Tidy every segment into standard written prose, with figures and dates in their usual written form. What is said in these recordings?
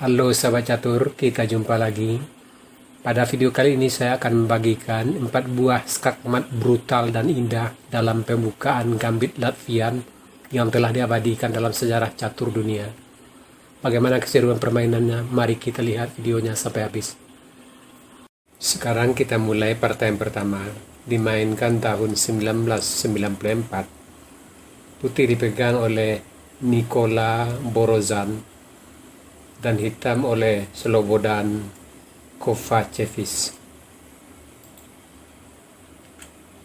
Halo sahabat catur, kita jumpa lagi. Pada video kali ini saya akan membagikan 4 buah skak mat brutal dan indah dalam pembukaan gambit Latvian yang telah diabadikan dalam sejarah catur dunia. Bagaimana keseruan permainannya? Mari kita lihat videonya sampai habis. Sekarang kita mulai partai yang pertama, dimainkan tahun 1994. Putih dipegang oleh Nikola Borozan dan hitam oleh Slobodan Kovacevic.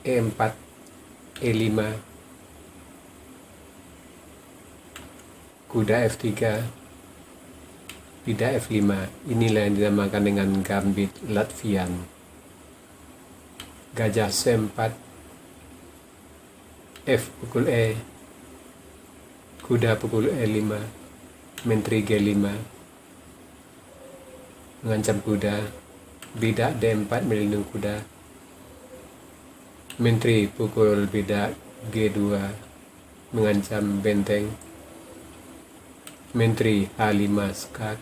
E4, E5, kuda F3, bida F5. Inilah yang dinamakan dengan gambit Latvian. Gajah C4, F pukul E, kuda pukul E5, menteri G5, mengancam kuda, bidak D4 melindungi kuda, menteri pukul bidak G2 mengancam benteng, menteri H5 skak,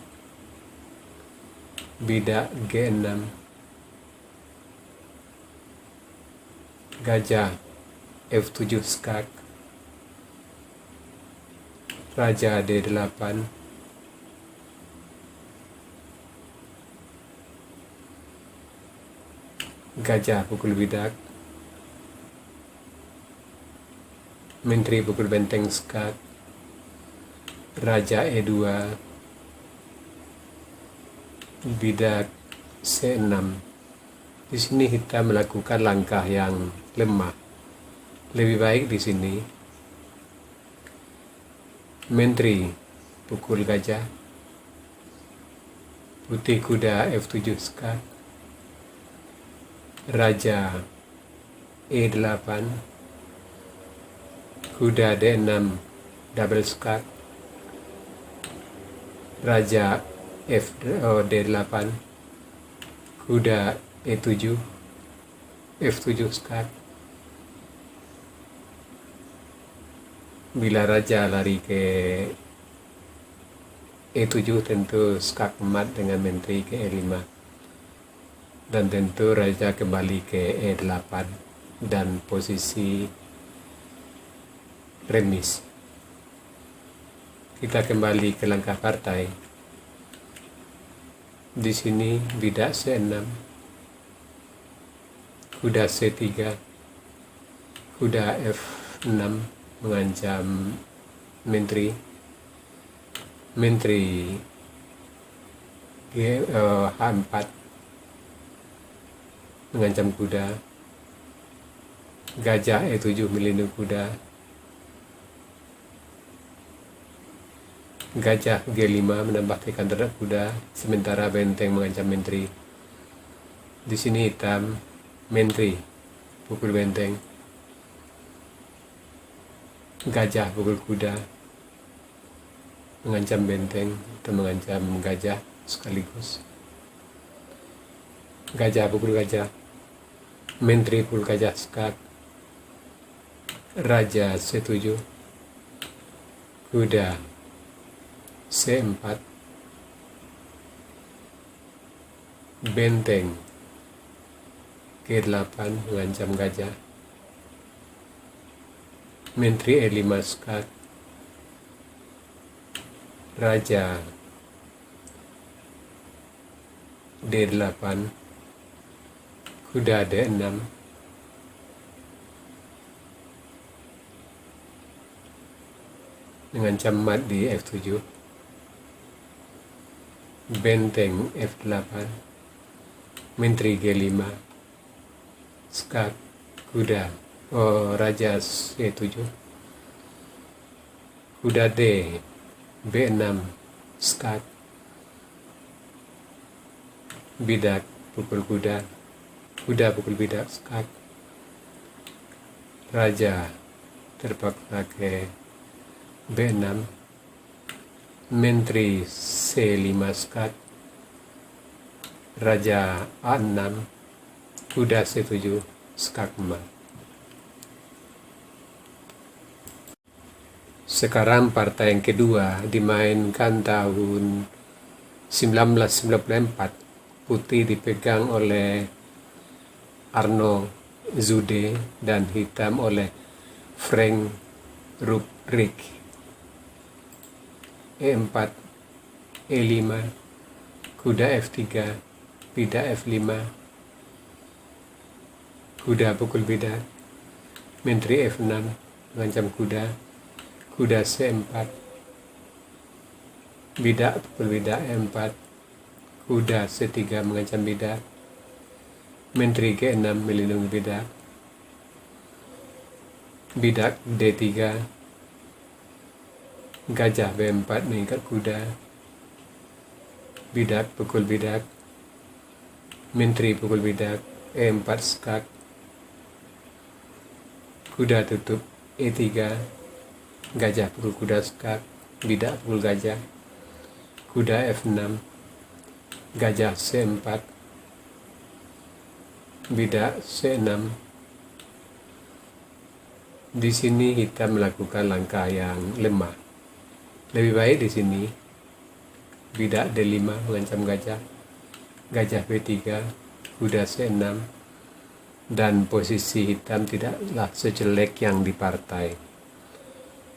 bidak G6, gajah F7 skak, raja D8, gajah pukul bidak, menteri pukul benteng skak, raja E2, bidak C6. Di sini kita melakukan langkah yang lemah. Lebih baik di sini menteri pukul gajah, putih kuda F7 skak, raja E8, kuda D6 double skak, raja D8, kuda E7, F7 skak. Bila raja lari ke E7 tentu skak emat dengan menteri ke E5. Dan tentu raja kembali ke E8 dan posisi remis. Kita kembali ke langkah partai. Di sini bidak C6, kuda C3, kuda F6 mengancam menteri, H4 mengancam kuda, gajah E7 melindungi kuda, gajah G5 menambah tekan terhadap kuda, sementara benteng mengancam menteri. Di sini hitam, menteri pukul benteng, gajah pukul kuda, mengancam benteng atau mengancam gajah sekaligus. Gajah pukul gajah, menteri pukul gajah skak, raja C7, kuda C4, benteng G8 mengancam gajah, menteri E5 skak, raja D8, kuda D6, mengancam mat di F7, benteng F8, menteri G5, skak, kuda, raja C7, kuda D, B6, skak, bidak pukul kuda, kuda pukul bidak skak, raja terpaksa ke B6, menteri C5 skak, raja A6, kuda C7 skak emat. Sekarang partai yang kedua dimainkan tahun 1994, putih dipegang oleh Arno Zude dan hitam oleh Frank Ruprecht. E4, E5, kuda F3, bida F5, kuda pukul bida, menteri F6, mengancam kuda, kuda C4, bida pukul bida E4, kuda C3 mengancam bida, menteri G6 melindungi bida, bidak D3, gajah B4 mengikat kuda, bidak pukul bidak, menteri pukul bidak, E4 skak, kuda tutup E3, gajah pukul kuda skak, bidak pukul gajah, kuda F6, gajah C4, bidak C6. Di sini kita melakukan langkah yang lemah. Lebih baik di sini bidak D5 mengancam gajah, gajah B3, kuda C6, dan posisi hitam tidaklah sejelek yang di partai,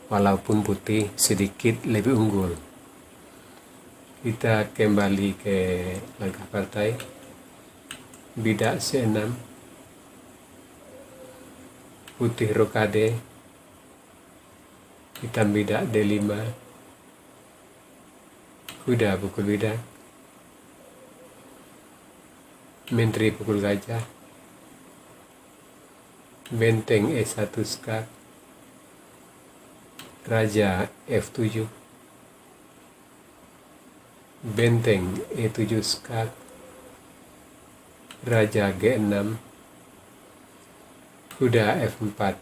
walaupun putih sedikit lebih unggul. Kita kembali ke langkah partai, bidak C6, putih rokade, hitam bidak D5, kuda pukul bidak, menteri pukul gajah, benteng E1 skak, raja F7, benteng E7 skak, raja G6, kuda F4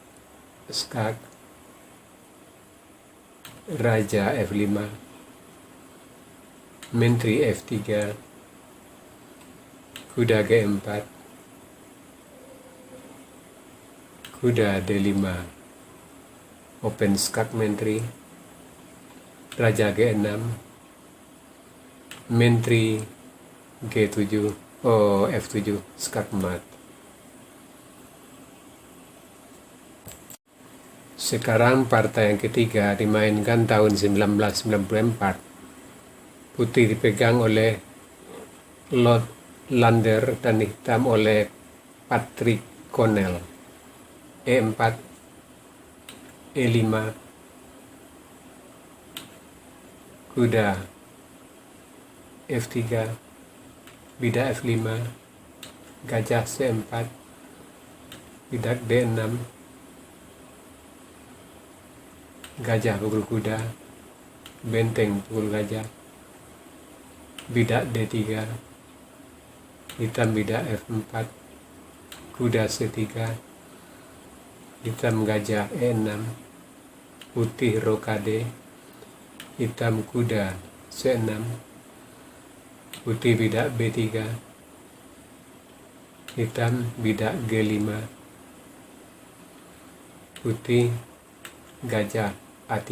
skak, raja F5, menteri F3, kuda G4, kuda D5, open skak menteri, raja G6, menteri G7, F7 skak mat. Sekarang partai yang ketiga dimainkan tahun 1994. Putih dipegang oleh Lord Lander dan hitam oleh Patrick Connell. E4, E5, kuda F3, bidak F5, gajah C4, bidak D6, gajah pukul kuda, benteng pukul gajah, bidak D3, hitam bidak F4, kuda C3, hitam gajah E6, putih rokade, hitam kuda C6, putih bidak B3, hitam bidak G5, putih gajah A3.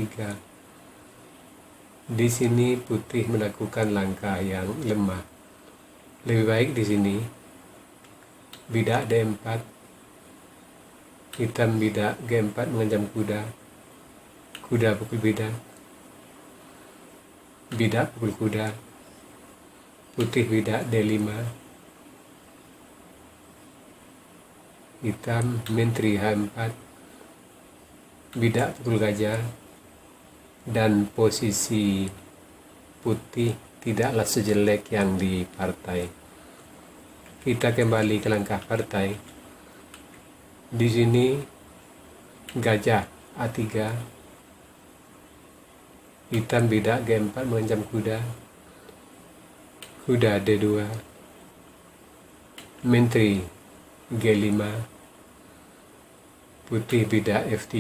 Di sini putih melakukan langkah yang lemah. Lebih baik di sini bidak D4, hitam bidak G4 mengancam kuda, kuda pukul bidak, bidak pukul kuda, putih bidak D5, hitam menteri H4, bidak pukul gajah, dan posisi putih tidaklah sejelek yang di partai. Kita kembali ke langkah partai. Di sini gajah A3, hitam bidak G4 mengancam kuda, kuda D2, menteri G5, putih bidak F3,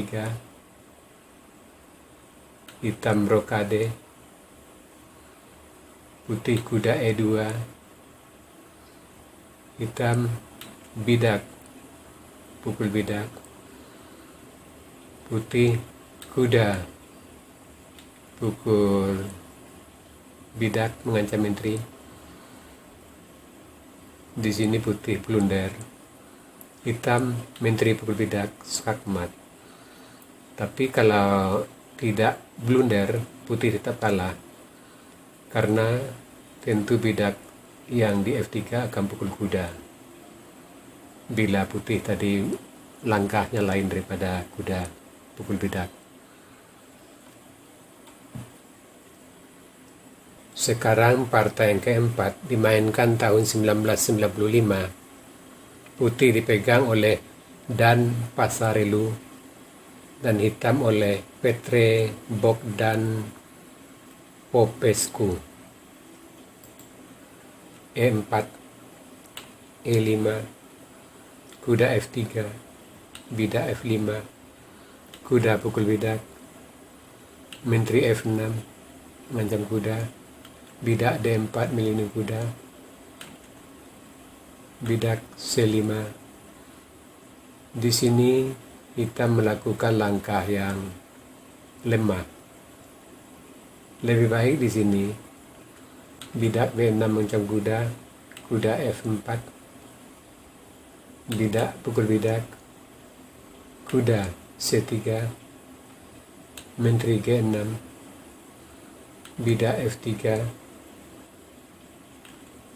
hitam rokade, putih kuda E2, hitam bidak pukul bidak, putih kuda pukul bidak mengancam menteri. Di sini putih blunder, hitam menteri pukul bidak skakmat. Tapi kalau tidak blunder, putih tetap kalah, karena tentu bidak yang di F3 akan pukul kuda. Bila putih tadi langkahnya lain daripada kuda pukul bidak. Sekarang partai yang keempat dimainkan tahun 1995. Putih dipegang oleh Dan Pasarelu dan hitam oleh Petre Bogdan Popescu. E4, E5, kuda F3, bidak F5, kuda pukul bidak, menteri F6, mengancam kuda, bidak D4 melindungi kuda, bidak C5. Di sini hitam melakukan langkah yang lemah. Lebih baik di sini bidak B6 mengancam kuda, kuda F4, bidak pukul bidak, kuda C3, menteri G6, bidak F3,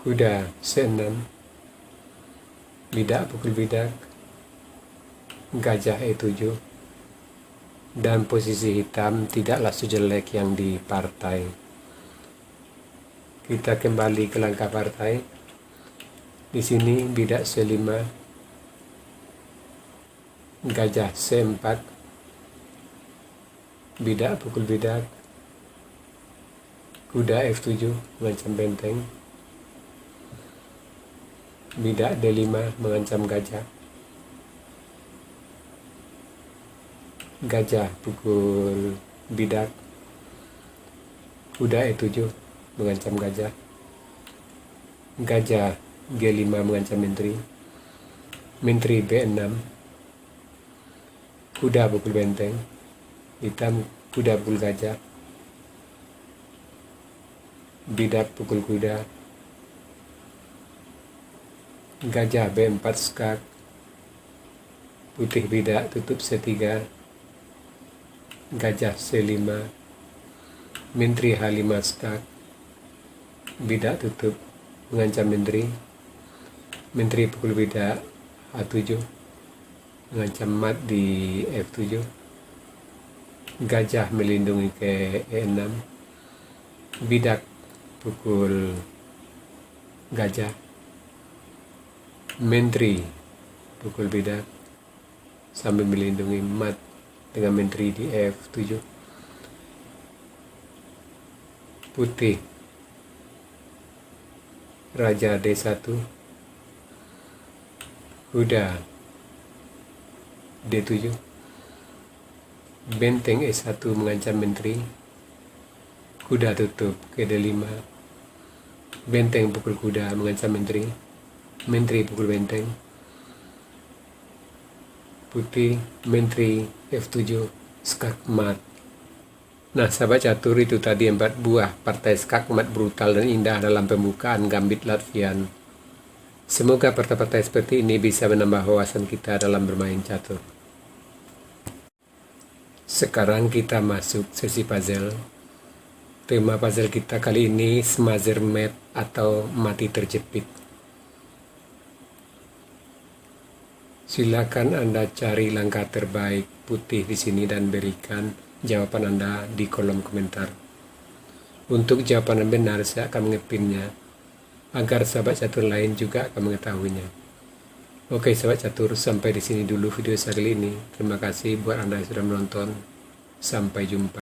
kuda C6, bidak pukul bidak, gajah E7. Dan posisi hitam tidaklah sejelek yang di partai. Kita kembali ke langkah partai. Di sini bidak C5, gajah C4, bidak pukul bidak, kuda F7 mengancam benteng, bidak D5 mengancam gajah, gajah pukul bidak, kuda E7 mengancam gajah, gajah G5 mengancam menteri, menteri B6, kuda pukul benteng, hitam kuda pukul gajah, bidak pukul kuda, gajah B4 skak, putih bidak tutup C3, gajah C5, menteri H5 skak, bidak tutup mengancam menteri, menteri pukul bidak H7 mengancam mat di F7, gajah melindungi ke E6, bidak pukul gajah, menteri pukul bidak sambil melindungi mat dengan menteri di F7. Putih raja D1, kuda D7, benteng E1 mengancam menteri, kuda tutup ke D5, benteng pukul kuda mengancam menteri, menteri pukul benteng, putih menteri F7 skak mat. Nah, sahabat catur, itu tadi 4 buah partai skak mat brutal dan indah dalam pembukaan gambit Latvian. Semoga partai-partai seperti ini bisa menambah wawasan kita dalam bermain catur. Sekarang kita masuk sesi puzzle. Tema puzzle kita kali ini Smother Mat atau mati terjepit. Silakan Anda cari langkah terbaik putih di sini dan berikan jawaban Anda di kolom komentar. Untuk jawaban yang benar, saya akan mengepinnya agar sahabat catur lain juga akan mengetahuinya. Oke sahabat catur, sampai di sini dulu video saya kali ini. Terima kasih buat Anda yang sudah menonton. Sampai jumpa.